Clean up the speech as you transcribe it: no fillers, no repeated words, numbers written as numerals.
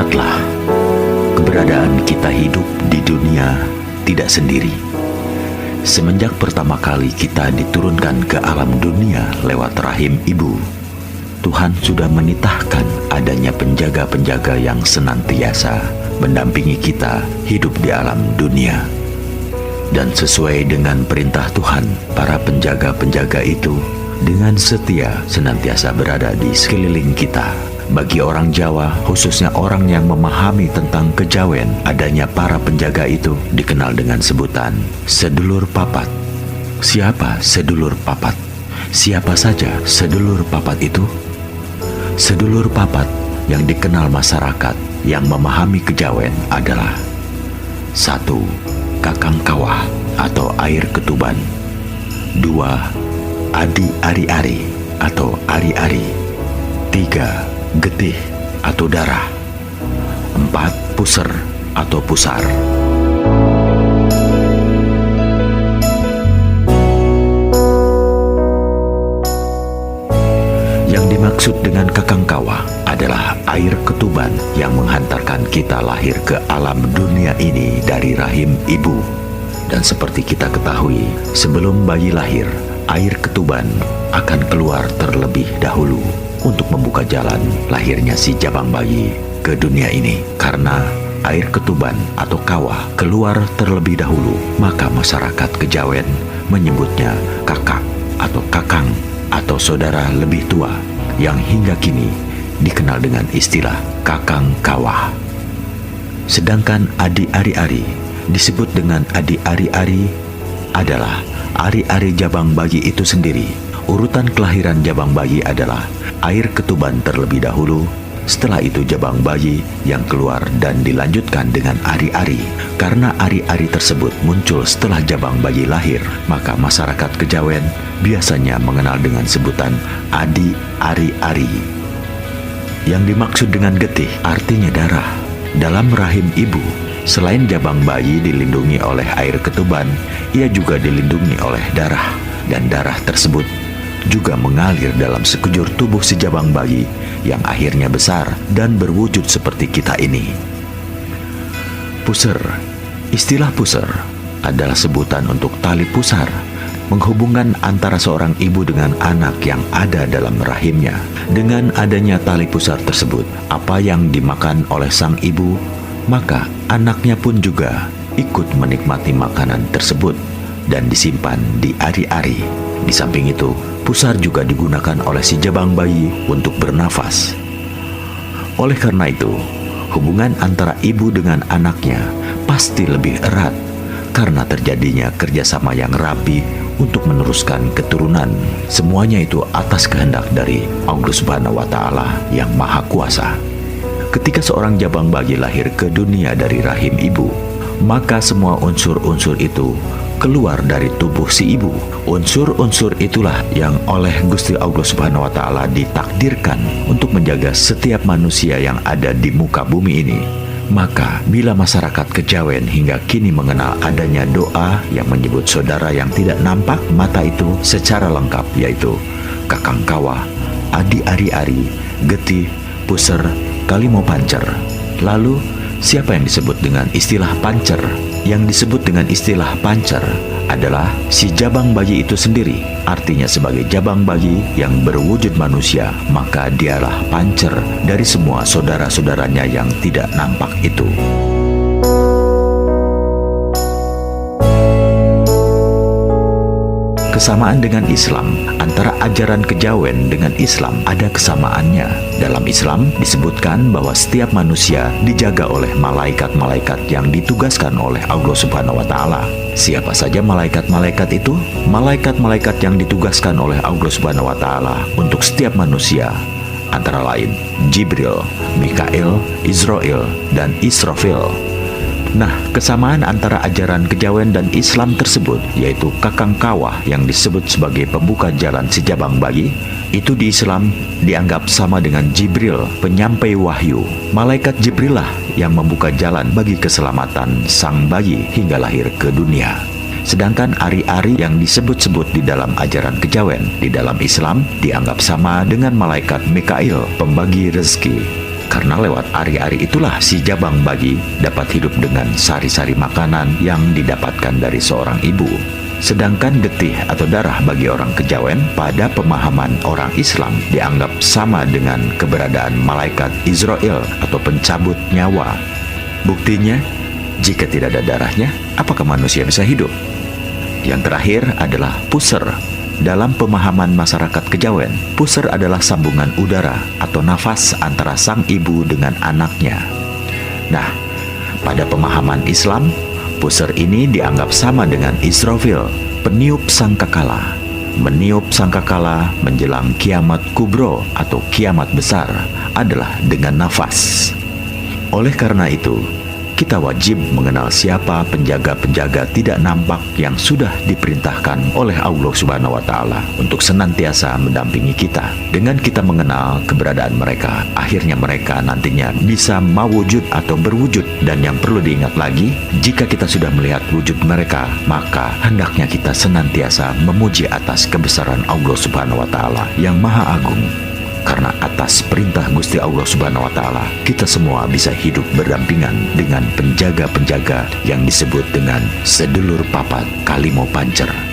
Ingatlah, keberadaan kita hidup di dunia tidak sendiri. Semenjak pertama kali kita diturunkan ke alam dunia lewat rahim ibu, Tuhan sudah menitahkan adanya penjaga-penjaga yang senantiasa mendampingi kita hidup di alam dunia. Dan sesuai dengan perintah Tuhan, para penjaga-penjaga itu dengan setia senantiasa berada di sekeliling kita. Bagi orang Jawa, khususnya orang yang memahami tentang kejawen, adanya para penjaga itu dikenal dengan sebutan sedulur papat. Siapa sedulur papat? Siapa saja sedulur papat itu? Sedulur papat yang dikenal masyarakat yang memahami kejawen adalah: 1. Kakang kawah atau air ketuban. 2. Adi ari-ari atau ari-ari. 3. Getih atau darah. 4. Puser atau pusar. Yang dimaksud dengan kakang kawah adalah air ketuban yang menghantarkan kita lahir ke alam dunia ini dari rahim ibu. Dan seperti kita ketahui, sebelum bayi lahir, air ketuban akan keluar terlebih dahulu untuk membuka jalan lahirnya si jabang bayi ke dunia ini. Karena air ketuban atau kawah keluar terlebih dahulu, maka masyarakat kejawen menyebutnya kakak atau kakang atau saudara lebih tua yang hingga kini dikenal dengan istilah kakang kawah. Sedangkan adi ari-ari disebut dengan adi ari-ari adalah ari-ari jabang bayi itu sendiri. Urutan kelahiran jabang bayi adalah air ketuban terlebih dahulu, setelah itu jabang bayi yang keluar dan dilanjutkan dengan ari-ari. Karena ari-ari tersebut muncul setelah jabang bayi lahir, maka masyarakat kejawen biasanya mengenal dengan sebutan adi ari-ari. Yang dimaksud dengan getih artinya darah. Dalam rahim ibu, selain jabang bayi dilindungi oleh air ketuban, ia juga dilindungi oleh darah. Dan darah tersebut juga mengalir dalam sekujur tubuh si jabang bayi yang akhirnya besar dan berwujud seperti kita ini. Puser. Istilah puser adalah sebutan untuk tali pusar, menghubungkan antara seorang ibu dengan anak yang ada dalam rahimnya. Dengan adanya tali pusar tersebut, apa yang dimakan oleh sang ibu, maka anaknya pun juga ikut menikmati makanan tersebut dan disimpan di ari-ari. Di samping itu, pusar juga digunakan oleh si jabang bayi untuk bernafas. Oleh karena itu, hubungan antara ibu dengan anaknya pasti lebih erat karena terjadinya kerjasama yang rapi untuk meneruskan keturunan. Semuanya itu atas kehendak dari Allah Subhanahu wa Ta'ala yang Maha Kuasa. Ketika seorang jabang bayi lahir ke dunia dari rahim ibu, maka semua unsur-unsur itu keluar dari tubuh si ibu. Unsur-unsur itulah yang oleh Gusti Allah Subhanahu wa Ta'ala ditakdirkan untuk menjaga setiap manusia yang ada di muka bumi ini. Maka bila masyarakat kejawen hingga kini mengenal adanya doa yang menyebut saudara yang tidak nampak mata itu secara lengkap, yaitu kakang kawah, adi ari-ari, getih, puser, kalimo pancer. Lalu siapa yang disebut dengan istilah pancer? Yang disebut dengan istilah pancer adalah si jabang bayi itu sendiri. Artinya sebagai jabang bayi yang berwujud manusia, maka dialah pancer dari semua saudara-saudaranya yang tidak nampak itu. Kesamaan dengan Islam, antara ajaran kejawen dengan Islam ada kesamaannya. Dalam Islam disebutkan bahwa setiap manusia dijaga oleh malaikat-malaikat yang ditugaskan oleh Allah Subhanahu wa Ta'ala. Siapa saja malaikat-malaikat itu? Malaikat-malaikat yang ditugaskan oleh Allah Subhanahu wa Ta'ala untuk setiap manusia antara lain Jibril, Mikail, Israel, dan Israfil. Nah, kesamaan antara ajaran kejawen dan Islam tersebut, yaitu kakang kawah yang disebut sebagai pembuka jalan si jabang bayi, itu di Islam dianggap sama dengan Jibril, penyampai wahyu. Malaikat Jibril lah yang membuka jalan bagi keselamatan sang bayi hingga lahir ke dunia. Sedangkan ari-ari yang disebut-sebut di dalam ajaran kejawen di dalam Islam dianggap sama dengan malaikat Mikail, pembagi rezeki. Karena lewat ari-ari itulah si jabang bagi dapat hidup dengan sari-sari makanan yang didapatkan dari seorang ibu. Sedangkan getih atau darah bagi orang kejawen pada pemahaman orang Islam dianggap sama dengan keberadaan malaikat Israel atau pencabut nyawa. Buktinya, jika tidak ada darahnya, apakah manusia bisa hidup? Yang terakhir adalah puser. Dalam pemahaman masyarakat kejawen, puser adalah sambungan udara atau nafas antara sang ibu dengan anaknya. Nah, pada pemahaman Islam, puser ini dianggap sama dengan Israfil, peniup sangkakala. Meniup sangkakala menjelang kiamat kubro atau kiamat besar adalah dengan nafas. Oleh karena itu, kita wajib mengenal siapa penjaga-penjaga tidak nampak yang sudah diperintahkan oleh Allah Subhanahu wa Ta'ala untuk senantiasa mendampingi kita. Dengan kita mengenal keberadaan mereka, akhirnya mereka nantinya bisa mewujud atau berwujud. Dan yang perlu diingat lagi, jika kita sudah melihat wujud mereka, maka hendaknya kita senantiasa memuji atas kebesaran Allah Subhanahu wa Ta'ala yang Maha Agung. Karena atas perintah Gusti Allah Subhanahu wa Ta'ala, kita semua bisa hidup berdampingan dengan penjaga-penjaga yang disebut dengan sedulur papat kalimo pancer.